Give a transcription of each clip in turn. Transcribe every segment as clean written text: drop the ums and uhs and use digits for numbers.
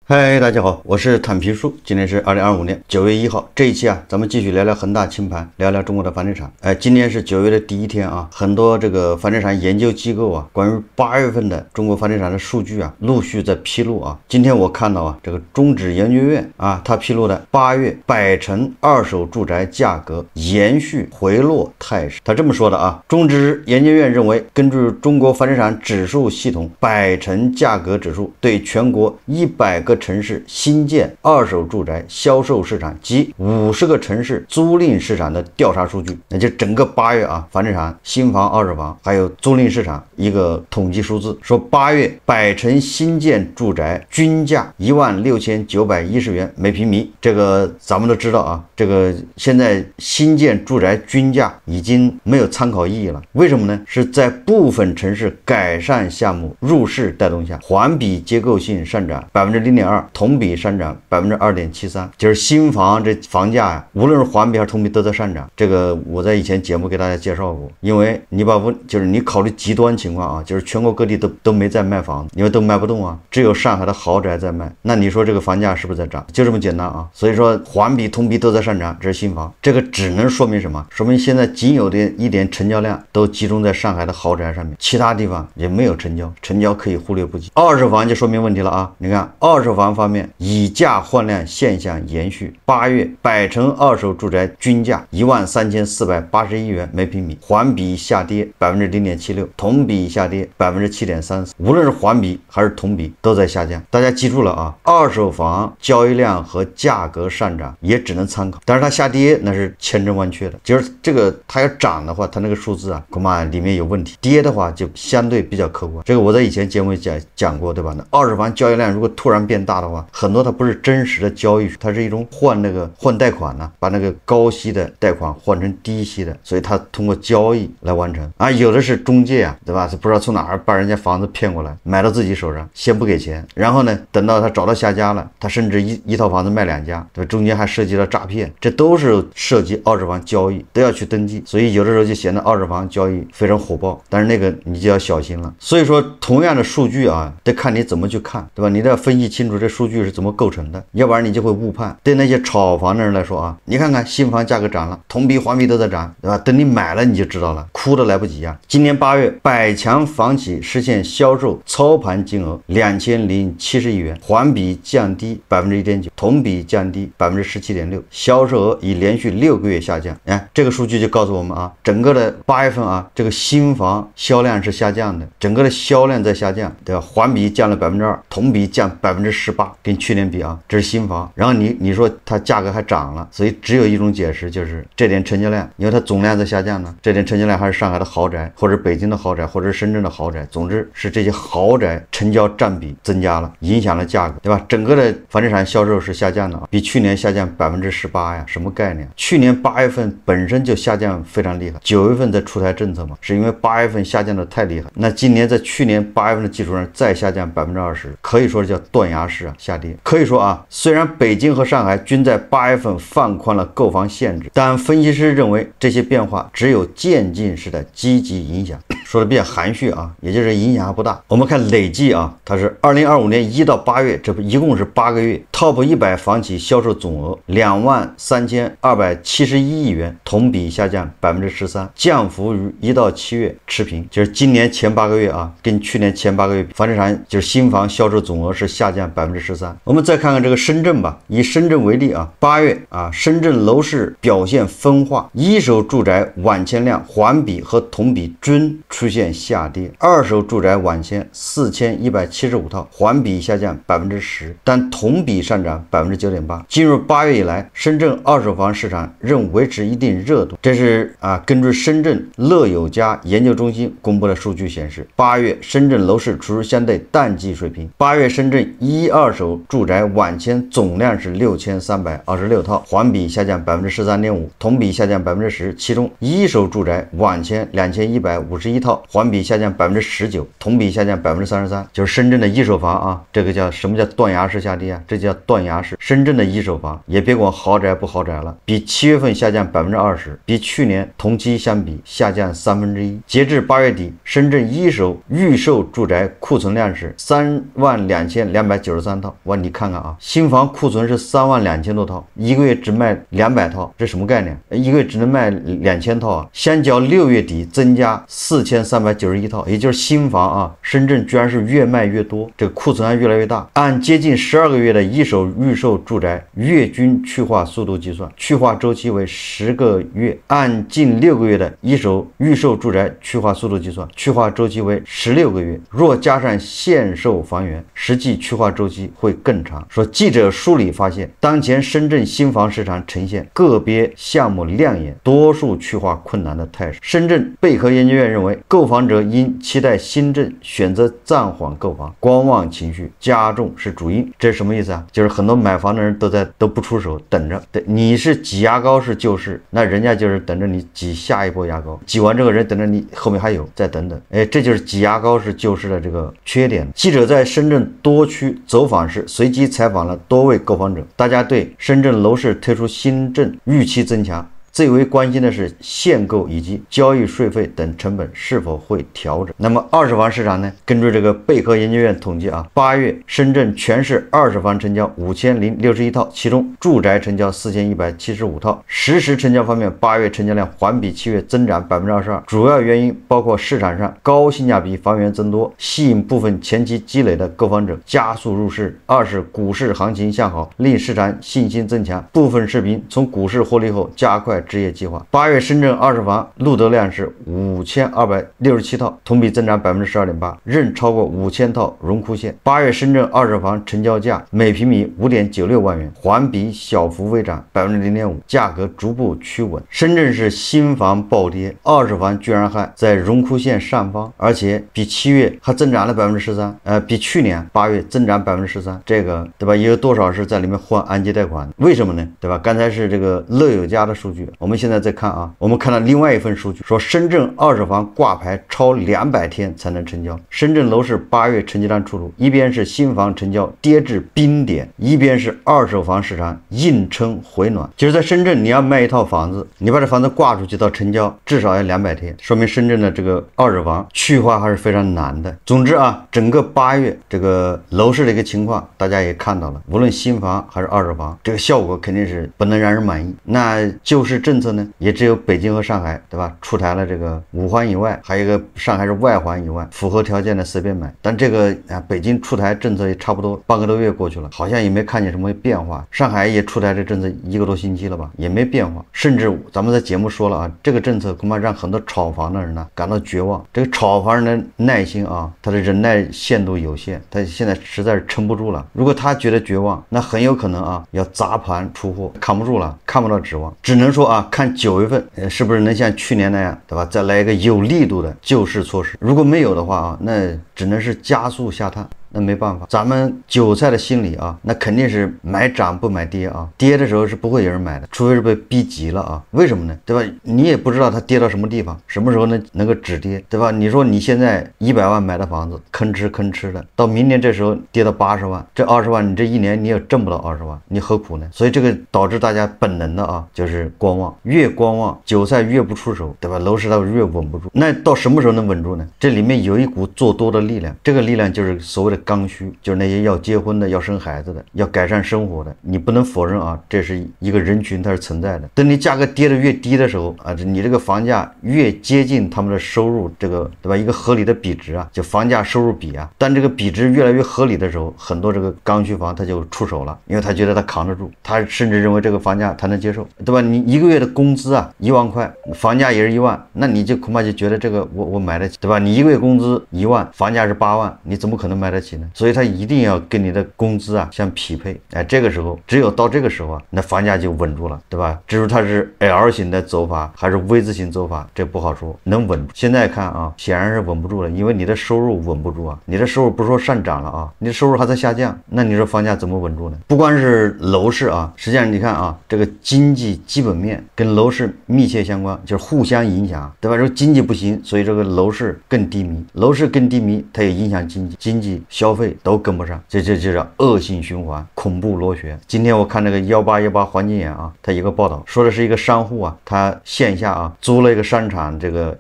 嗨，大家好，我是坦皮叔。今天是2025年9月1号。这一期咱们继续聊聊恒大清盘，聊聊中国的房地产。今天是9月的第一天啊，很多这个房地产研究机构啊，关于8月份的中国房地产的数据啊，陆续在披露啊。今天我看到啊，这个中指研究院啊，它披露的8月百城二手住宅价格延续回落态势。他这么说的啊，中指研究院认为，根据中国房地产指数系统百城价格指数对全国100个城市新建二手住宅销售市场及50个城市租赁市场的调查数据，那就整个8月啊，房地产、新房、二手房还有租赁市场一个统计数字，说8月百城新建住宅均价16910元每平米。这个咱们都知道啊，这个现在新建住宅均价已经没有参考意义了。为什么呢？是在部分城市改善项目入市带动下，环比结构性上涨0.02%，同比上涨2.73%，就是新房这房价呀，无论是环比还是同比都在上涨。这个我在以前节目给大家介绍过，因为你就是你考虑极端情况啊，就是全国各地都没在卖房子，因为都卖不动啊，只有上海的豪宅在卖。那你说这个房价是不是在涨？就这么简单啊。所以说环比同比都在上涨，这是新房。这个只能说明什么？说明现在仅有的一点成交量都集中在上海的豪宅上面，其他地方也没有成交，成交可以忽略不计。二手房就说明问题了啊。你看二手房方面，以价换量现象延续。8月百城二手住宅均价13481元每平米，环比下跌0.76%，同比下跌7.34%。无论是环比还是同比都在下降。大家记住了啊，二手房交易量和价格上涨也只能参考，但是它下跌那是千真万确的。就是这个它要涨的话，它那个数字啊恐怕里面有问题；跌的话就相对比较客观。这个我在以前节目讲过，对吧？那二手房交易量如果突然变大的话，很多它不是真实的交易，它是一种换贷款呢，把那个高息的贷款换成低息的，所以它通过交易来完成啊。有的是中介啊，对吧？不知道从哪儿把人家房子骗过来，买到自己手上，先不给钱，然后呢，等到他找到下家了，他甚至一套房子卖2家，对吧？中间还涉及了诈骗，这都是涉及二手房交易，都要去登记。所以有的时候就显得二手房交易非常火爆，但是那个你就要小心了。所以说，同样的数据啊，得看你怎么去看，对吧？你得要分析清楚这数据是怎么构成的，要不然你就会误判。对那些炒房的人来说啊，你看看新房价格涨了，同比环比都在涨，对吧？等你买了你就知道了，哭都来不及啊。今年8月，百强房企实现销售操盘金额2070亿元，环比降低1.9%，同比降低17.6%，销售额已连续6个月下降。这个数据就告诉我们啊，整个的8月份啊，这个新房销量是下降的，整个的销量在下降，对吧？环比降了2%，同比降18%，跟去年比啊，这是新房。然后你说它价格还涨了，所以只有一种解释，就是这点成交量，因为它总量在下降呢，这点成交量还是上海的豪宅，或者北京的豪宅，或者是深圳的豪宅，总之是这些豪宅成交占比增加了，影响了价格，对吧？整个的房地产销售是下降的，比去年下降18%呀，什么概念？去年8月份本身就下降非常厉害，9月份再出台政策嘛，是因为8月份下降的太厉害，那今年在去年8月份的基础上再下降20%，可以说是叫断崖式下跌。可以说啊，虽然北京和上海均在8月份放宽了购房限制，但分析师认为这些变化只有渐进式的积极影响，说的比较含蓄啊，也就是影响还不大。我们看累计啊，它是2025年1到8月，这一共是8个月 ，Top 100房企销售总额23271亿元，同比下降13%，降幅与1到7月持平。就是今年前8个月啊，跟去年前8个月房地产就是新房销售总额是下降13%。我们再看看这个深圳吧，以深圳为例啊，8月啊，深圳楼市表现分化，一手住宅晚签量环比和同比均出现下跌，二手住宅晚签4175套，环比下降10%，但同比上涨9.8%。进入8月以来，深圳二手房市场仍维持一定热度。这是根据深圳乐友家研究中心公布的数据显示，8月深圳楼市处于相对淡季水平。8月深圳一二手住宅晚签总量是6326套，环比下降13.5%，同比下降10%。其中一手住宅晚签2151套，环比下降19%，同比下降33%。就是深圳的一手房啊，这个叫什么叫断崖式下跌啊？这叫断崖式。深圳的一手房也别管豪宅不豪宅了，比7月份下降20%，比去年同期相比下降1/3。截至8月底，深圳一手预售住宅库存量是32293 393套。哇，你看看啊，新房库存是32000多套，一个月只卖200套，这什么概念？一个月只能卖2000套啊！相较6月底增加4391套，也就是新房啊，深圳居然是越卖越多，这个库存还越来越大。按接近12个月的一手预售住宅月均去化速度计算，去化周期为10个月；按近6个月的一手预售住宅去化速度计算，去化周期为16个月。若加上限售房源，实际去化周期会更长。说记者梳理发现，当前深圳新房市场呈现个别项目亮眼，多数去化困难的态势。深圳贝壳研究院认为，购房者因期待新政，选择暂缓购房，观望情绪加重是主因。这是什么意思啊？就是很多买房的人都不出手，等着。你是挤牙膏是救市，那人家就是等着你挤下一波牙膏，挤完这个人等着你后面还有，再等等。这就是挤牙膏是救市的这个缺点。记者在深圳多区走访时，随机采访了多位购房者，大家对深圳楼市推出新政预期增强。最为关心的是限购以及交易税费等成本是否会调整。那么二手房市场呢？根据这个贝壳研究院统计啊，8月深圳全市二手房成交5061套，其中住宅成交4175套。实时成交方面，8月成交量环比7月增长22%，主要原因包括市场上高性价比房源增多，吸引部分前期积累的购房者加速入市；二是股市行情向好，令市场信心增强，部分市民从股市获利后加快置业计划。8月深圳二手房录得量是5267套，同比增长12.8%，仍超过5000套荣枯线。8月深圳二手房成交价每平米5.96万元，环比小幅微涨0.5%，价格逐步趋稳。深圳市新房暴跌，二手房居然还在荣枯线上方，而且比7月还增长了13%，比去年8月增长13%，这个对吧？也有多少是在里面换按揭贷款？为什么呢？对吧？刚才是这个乐友家的数据，我们现在再看啊，我们看到另外一份数据，说深圳二手房挂牌超200天才能成交。深圳楼市8月成交量出炉，一边是新房成交跌至冰点，一边是二手房市场硬撑回暖。就是在深圳，你要卖一套房子，你把这房子挂出去到成交至少要200天，说明深圳的这个二手房去化还是非常难的。总之啊，整个8月这个楼市的一个情况大家也看到了，无论新房还是二手房，这个效果肯定是不能让人满意。那就是政策呢，也只有北京和上海，对吧？出台了这个5环以外，还有一个上海是外环以外，符合条件的随便买。但这个北京出台政策也差不多半个多月过去了，好像也没看见什么变化。上海也出台这政策1个多星期了吧，也没变化。甚至咱们在节目说了啊，这个政策恐怕让很多炒房的人呢感到绝望。这个炒房人的耐心啊，他的忍耐限度有限，他现在实在是撑不住了。如果他觉得绝望，那很有可能啊要砸盘出货，扛不住了，看不到指望，只能说啊，看9月份是不是能像去年那样，对吧？再来一个有力度的救市措施。如果没有的话啊，那只能是加速下探。那没办法，咱们韭菜的心理啊，那肯定是买涨不买跌啊，跌的时候是不会有人买的，除非是被逼急了啊。为什么呢？对吧？你也不知道它跌到什么地方，什么时候能够止跌，对吧？你说你现在100万买的房子，吭哧的，到明年这时候跌到80万，这20万你这一年你也挣不到20万，你何苦呢？所以这个导致大家本能的啊，就是观望，越观望，韭菜越不出手，对吧？楼市它越稳不住。那到什么时候能稳住呢？这里面有一股做多的力量，这个力量就是所谓的刚需，就是那些要结婚的、要生孩子的、要改善生活的，你不能否认啊，这是一个人群，它是存在的。等你价格跌得越低的时候啊，你这个房价越接近他们的收入，这个对吧？一个合理的比值啊，就房价收入比啊。但这个比值越来越合理的时候，很多这个刚需房他就出手了，因为他觉得他扛得住，他甚至认为这个房价他能接受，对吧？你1个月的工资啊1万块，房价也是1万，那你就恐怕就觉得这个我买得起，对吧？你1个月工资1万，房价是8万，你怎么可能买得起呢？所以他一定要跟你的工资啊相匹配。这个时候只有到这个时候啊，那房价就稳住了，对吧？至于它是 L 型的走法还是 V 字形走法，这不好说，能稳住。现在看啊，显然是稳不住了，因为你的收入稳不住啊，你的收入不是说上涨了啊，你的收入还在下降，那你说房价怎么稳住呢？不光是楼市啊，实际上你看啊，这个经济基本面跟楼市密切相关，就是互相影响，对吧？说经济不行，所以这个楼市更低迷，楼市更低迷，它也影响经济消费都跟不上，这就叫恶性循环，恐怖螺旋。今天我看那个1818环境眼啊，他一个报道说的是一个商户啊，他线下啊租了一个商场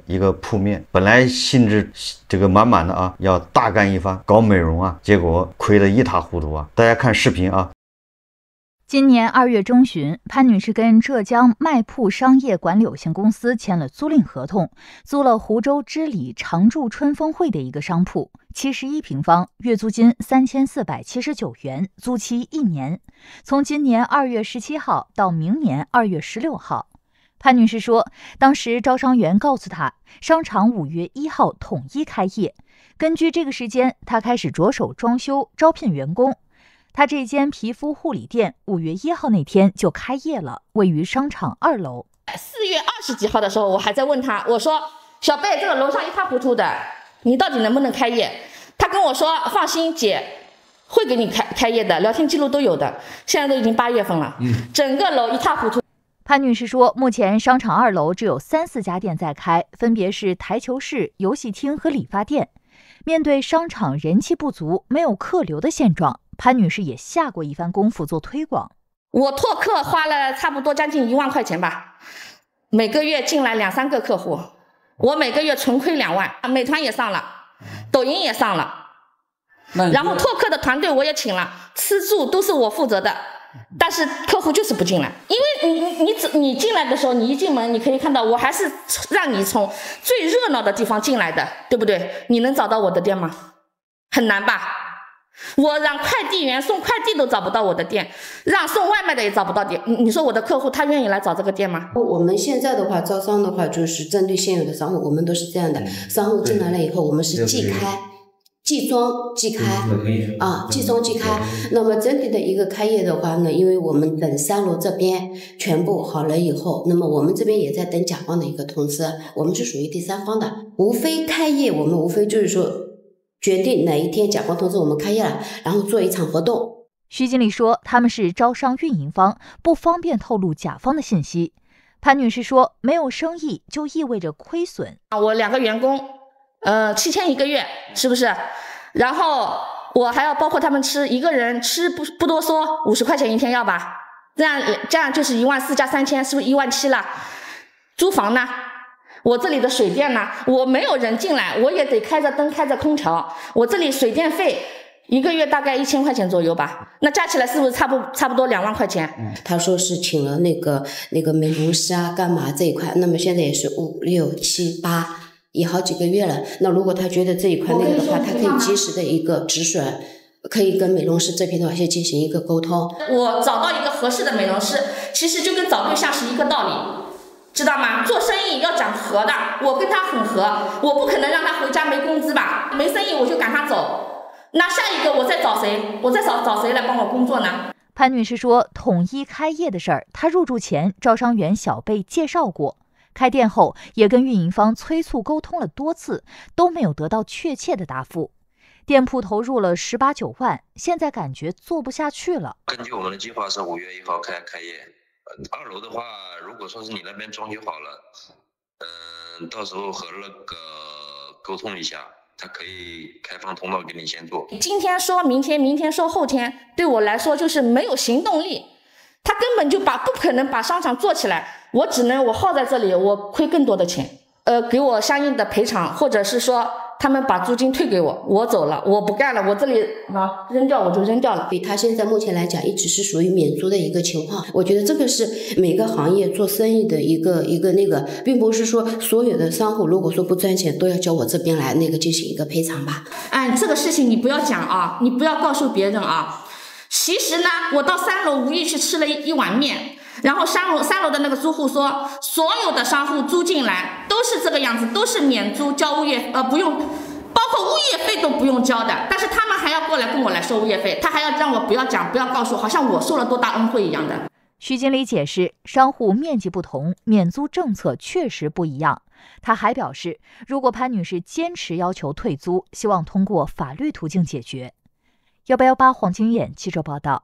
一个铺面，本来兴致满满的啊，要大干一番搞美容啊，结果亏得一塌糊涂啊！大家看视频啊。今年2月中旬，潘女士跟浙江麦铺商业管理有限公司签了租赁合同，租了湖州织里常住春风汇的一个商铺，71平方，月租金3479元，租期1年，从今年2月17号到明年2月16号。潘女士说，当时招商员告诉她，商场5月1号统一开业，根据这个时间，她开始着手装修，招聘员工。他这间皮肤护理店5月1号那天就开业了，位于商场2楼。4月20几号的时候，我还在问他，我说小贝，这个楼上一塌糊涂的，你到底能不能开业？他跟我说放心姐，会给你开业的，聊天记录都有的。现在都已经8月份了，整个楼一塌糊涂。潘女士说，目前商场2楼只有3、4家店在开，分别是台球室、游戏厅和理发店。面对商场人气不足、没有客流的现状，潘女士也下过一番功夫做推广。我拓客花了差不多将近1万块钱吧，每个月进来2、3个客户，我每个月纯亏2万。美团也上了，抖音也上了，然后拓客的团队我也请了，吃住都是我负责的，但是客户就是不进来。因为你进来的时候，你一进门你可以看到，我还是让你从最热闹的地方进来的，对不对？你能找到我的店吗？很难吧？我让快递员送快递都找不到我的店，让送外卖的也找不到店。你说我的客户他愿意来找这个店吗？我们现在的话招商的话，就是针对现有的商户，我们都是这样的，商户进来了以后，我们是即开即装即开啊，即装即开。那么整体的一个开业的话呢，因为我们等3楼这边全部好了以后，那么我们这边也在等甲方的一个通知，我们是属于第三方的，无非开业，我们无非就是说决定哪一天甲方通知我们开业了，然后做一场活动。徐经理说，他们是招商运营方，不方便透露甲方的信息。潘女士说，没有生意就意味着亏损。我2个员工，7000一个月，是不是？然后我还要包括他们吃，一个人吃不多说50块钱一天要吧？这样就是14000加3000，是不是17000了？租房呢？我这里的水电呢？我没有人进来，我也得开着灯，开着空调。我这里水电费1个月大概1000块钱左右吧，那加起来是不是差不多2万块钱？他说是请了那个美容师啊，干嘛这一块，那么现在也是5、6、7、8。也好几个月了，那如果他觉得这一块那个的话，他可以及时的一个止损，可以跟美容师这边的话先进行一个沟通。我找到一个合适的美容师，其实就跟找对象是一个道理，知道吗？做生意要讲和的，我跟他很和，我不可能让他回家没工资吧？没生意我就赶他走，那下一个我再找谁？我再找谁来帮我工作呢？潘女士说，统一开业的事儿，她入驻前招商员小贝介绍过。开店后也跟运营方催促沟通了多次，都没有得到确切的答复。店铺投入了18、19万，现在感觉做不下去了。根据我们的计划是5月1号开业。2楼的话，如果说是你那边装修好了，到时候和那个沟通一下，他可以开放通道给你先做。今天说明天，明天说后天，对我来说就是没有行动力。他根本就不可能把商场做起来，我耗在这里，我亏更多的钱，给我相应的赔偿，或者是说他们把租金退给我，我走了，我不干了，我这里扔掉我就扔掉了。他现在目前来讲一直是属于免租的一个情况，我觉得这个是每个行业做生意的一个那个，并不是说所有的商户如果说不赚钱都要叫我这边来进行一个赔偿吧。这个事情你不要讲啊，你不要告诉别人啊。其实呢，我到3楼无意去吃了一碗面，然后三楼的那个租户说，所有的商户租进来都是这个样子，都是免租，交物业不用，包括物业费都不用交的，但是他们还要过来跟我来收物业费，他还要让我不要讲，不要告诉，好像我受了多大恩惠一样的。徐经理解释，商户面积不同，免租政策确实不一样。他还表示，如果潘女士坚持要求退租，希望通过法律途径解决。1818黄金眼记者报道。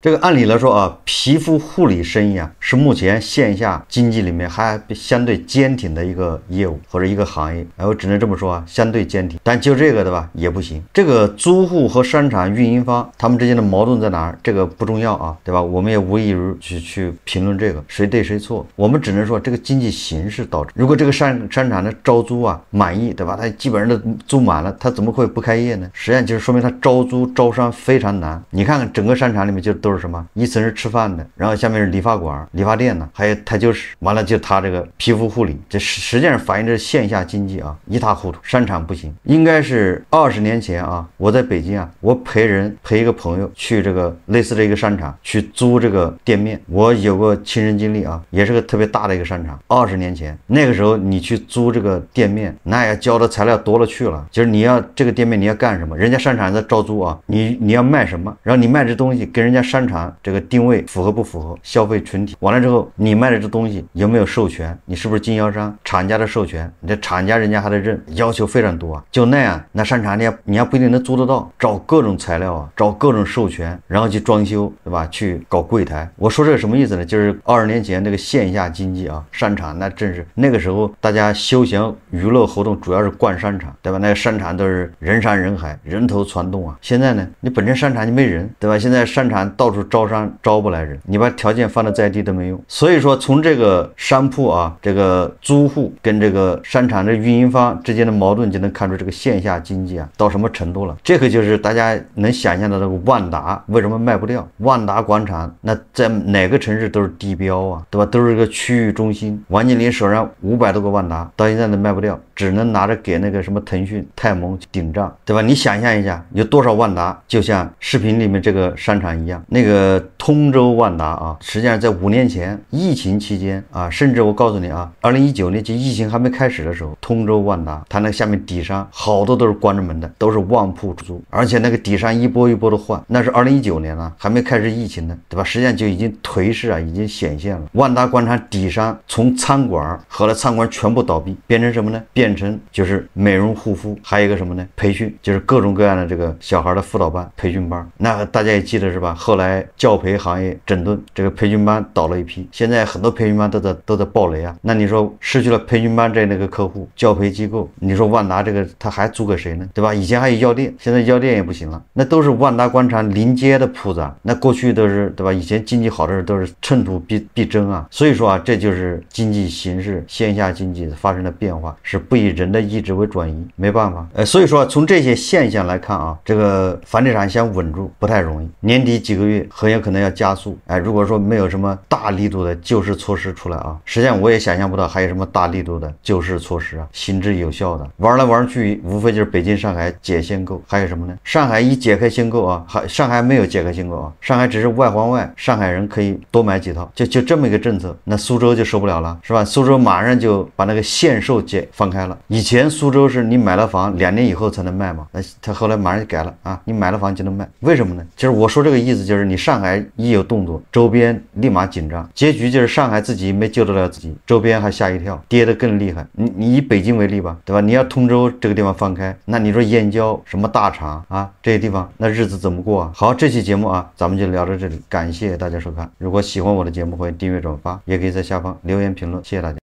这个按理来说啊，皮肤护理生意啊，是目前线下经济里面还相对坚挺的一个业务或者一个行业。我只能这么说啊，相对坚挺。但就这个对吧，也不行。这个租户和商场运营方他们之间的矛盾在哪儿？这个不重要啊，对吧？我们也无异于去评论这个谁对谁错。我们只能说这个经济形势导致。如果这个商场的招租啊满意，对吧？他基本上都租满了，他怎么会不开业呢？实际上就是说明他招租招商非常难。你看看整个商场里面就都是什么？一层是吃饭的，然后下面是理发馆、理发店呢，还有台球室，完了就他这个皮肤护理，这实际上反映着线下经济啊一塌糊涂。商场不行，应该是20年前啊，我在北京啊，我陪一个朋友去这个类似的一个商场去租这个店面，我有过亲身经历啊，也是个特别大的一个商场。20年前那个时候你去租这个店面，那要交的材料多了去了，就是你要这个店面你要干什么，人家商场在招租啊，你要卖什么，然后你卖这东西跟人家商场这个定位符合不符合消费群体，完了之后你卖的这东西有没有授权，你是不是经销商厂家的授权，你这厂家人家还得认，要求非常多啊。就那样，那商场你要不一定能租得到，找各种材料啊，找各种授权，然后去装修，对吧？去搞柜台。我说这个什么意思呢？就是20年前这个线下经济啊，商场那正是那个时候大家休闲娱乐活动主要是逛商场，对吧？那个商场都是人山人海，人头攒动啊。现在呢，你本身商场就没人，对吧？现在商场到处招商，招不来人，你把条件放得再低都没用。所以说，从这个商铺啊，这个租户跟这个商场的运营方之间的矛盾，就能看出这个线下经济啊到什么程度了。这个就是大家能想象的这个万达为什么卖不掉？万达广场那在哪个城市都是地标啊，对吧？都是这个区域中心。王健林手上500多个万达，到现在都卖不掉，只能拿着给那个什么腾讯、泰蒙顶账，对吧？你想象一下，有多少万达就像视频里面这个商场一样。那个通州万达啊，实际上在5年前疫情期间啊，甚至我告诉你啊，2019年就疫情还没开始的时候，通州万达它那下面底商好多都是关着门的，都是旺铺出租，而且那个底商一波一波的换，那是2019年啊，还没开始疫情呢，对吧？实际上就已经颓势啊，已经显现了。万达广场底商从餐馆后来餐馆全部倒闭，变成什么呢？变成就是美容护肤，还有一个什么呢？培训，就是各种各样的这个小孩的辅导班、培训班。那大家也记得是吧？后来教培行业整顿，这个培训班倒了一批，现在很多培训班都在爆雷啊。那你说失去了培训班这那个客户，教培机构，你说万达这个他还租给谁呢？对吧？以前还有药店，现在药店也不行了，那都是万达广场临街的铺子啊。那过去都是对吧？以前经济好的时候都是寸土必争啊。所以说啊，这就是经济形势线下经济发生的变化，是不以人的意志为转移，没办法。所以说从这些现象来看啊，这个房地产想稳住不太容易，年底几个月很有可能要加速。如果说没有什么大力度的救市措施出来啊，实际上我也想象不到还有什么大力度的救市措施啊，行之有效的。玩来玩去，无非就是北京、上海解限购，还有什么呢？上海一解开限购啊，上海没有解开限购啊，上海只是外环外，上海人可以多买几套，就这么一个政策。那苏州就受不了了，是吧？苏州马上就把那个限售放开了。以前苏州是你买了房2年以后才能卖嘛，那他后来马上就改了啊，你买了房就能卖。为什么呢？就是我说这个意思，就是你上海一有动作，周边立马紧张，结局就是上海自己没救得了自己，周边还吓一跳，跌得更厉害。你以北京为例吧，对吧？你要通州这个地方放开，那你说燕郊什么大厂啊这些地方，那日子怎么过啊？好，这期节目啊咱们就聊到这里，感谢大家收看。如果喜欢我的节目，欢迎订阅转发，也可以在下方留言评论，谢谢大家。